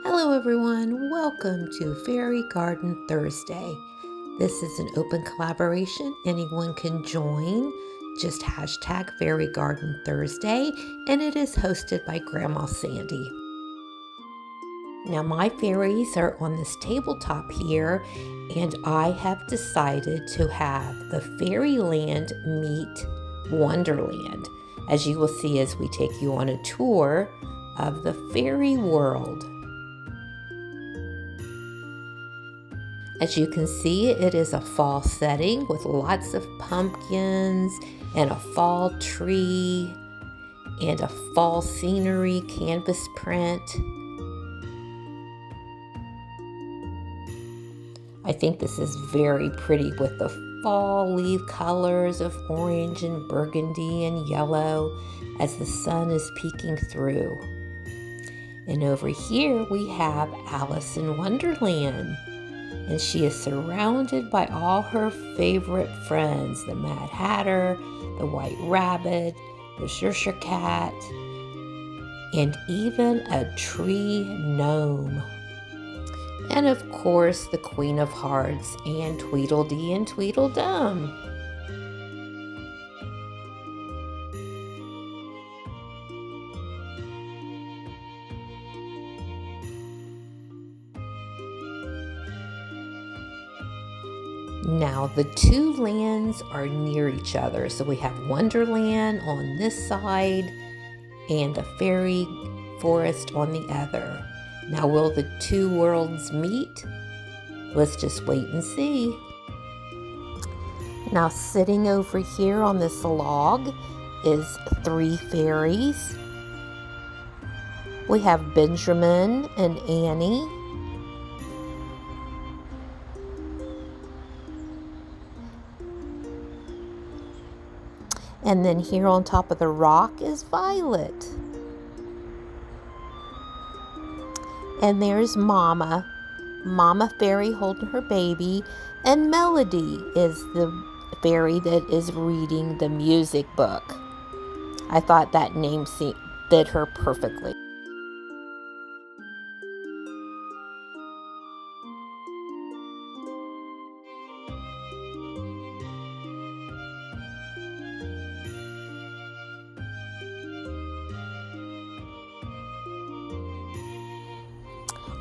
Hello, everyone. Welcome to Fairy Garden Thursday. This is an open collaboration. Anyone can join. Just hashtag Fairy Garden Thursday, and it is hosted by Grandma Sandy. Now, my fairies are on this tabletop here, and I have decided to have the Fairyland meet Wonderland, as you will see as we take you on a tour of the fairy world. As you can see, it is a fall setting with lots of pumpkins and a fall tree and a fall scenery canvas print. I think this is very pretty with the fall leaf colors of orange and burgundy and yellow as the sun is peeking through. And over here we have Alice in Wonderland. And she is surrounded by all her favorite friends, the Mad Hatter, the White Rabbit, the Cheshire Cat, and even a tree gnome. And of course, the Queen of Hearts and Tweedledee and Tweedledum. Now the two lands are near each other. So we have Wonderland on this side and a fairy forest on the other. Now will the two worlds meet? Let's just wait and see. Now sitting over here on this log is three fairies. We have Benjamin and Annie. And then here on top of the rock is Violet. And there's Mama Fairy holding her baby. And Melody is the fairy that is reading the music book. I thought that name fit her perfectly.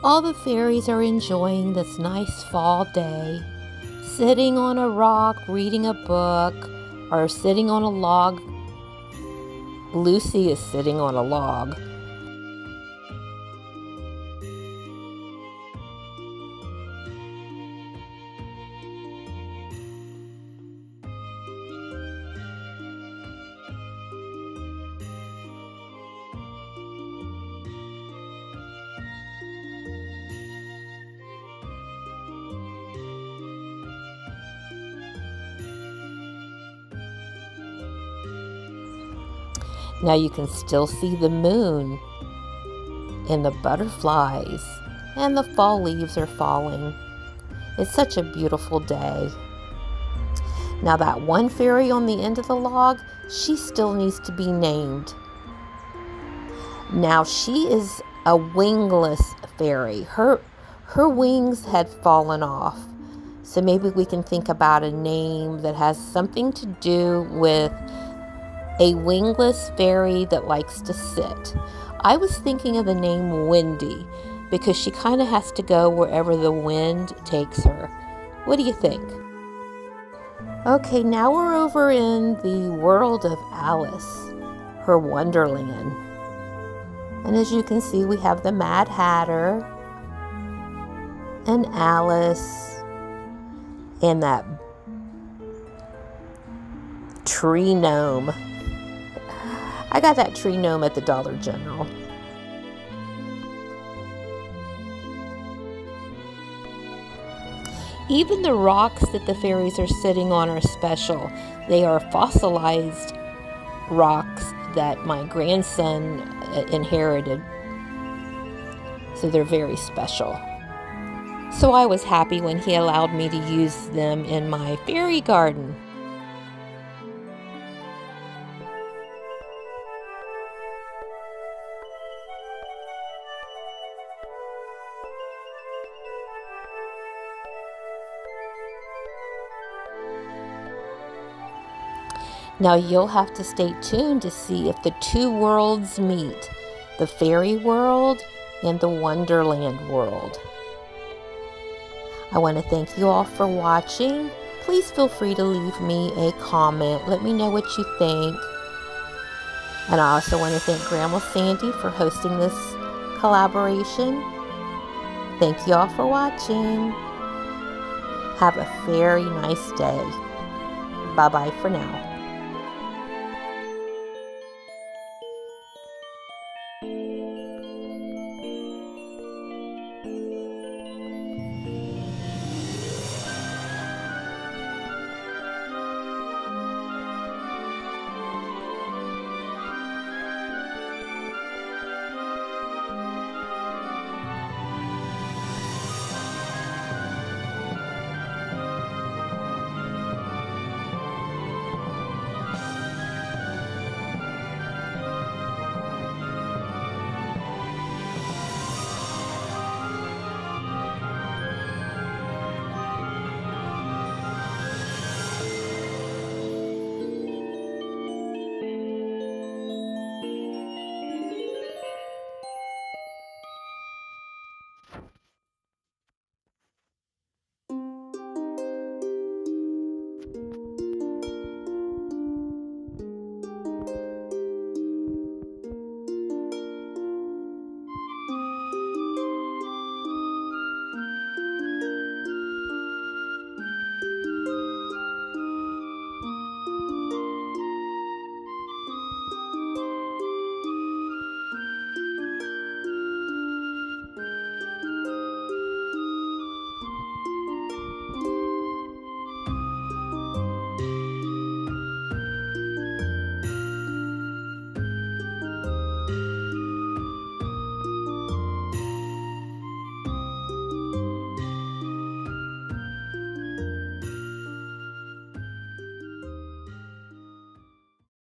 All the fairies are enjoying this nice fall day, sitting on a rock, reading a book, or sitting on a log. Lucy is sitting on a log. Now you can still see the moon and the butterflies, and the fall leaves are falling. It's such a beautiful day. Now that one fairy on the end of the log, she still needs to be named. Now she is a wingless fairy. Her wings had fallen off. So maybe we can think about a name that has something to do with a wingless fairy that likes to sit. I was thinking of the name Windy because she kind of has to go wherever the wind takes her. What do you think? Okay, now we're over in the world of Alice, her Wonderland. And as you can see, we have the Mad Hatter and Alice and that tree gnome. I got that tree gnome at the Dollar General. Even the rocks that the fairies are sitting on are special. They are fossilized rocks that my grandson inherited. So they're very special. So I was happy when he allowed me to use them in my fairy garden. Now you'll have to stay tuned to see if the two worlds meet, the fairy world and the Wonderland world. I want to thank you all for watching. Please feel free to leave me a comment. Let me know what you think. And I also want to thank Grandma Sandy for hosting this collaboration. Thank you all for watching. Have a very nice day. Bye-bye for now.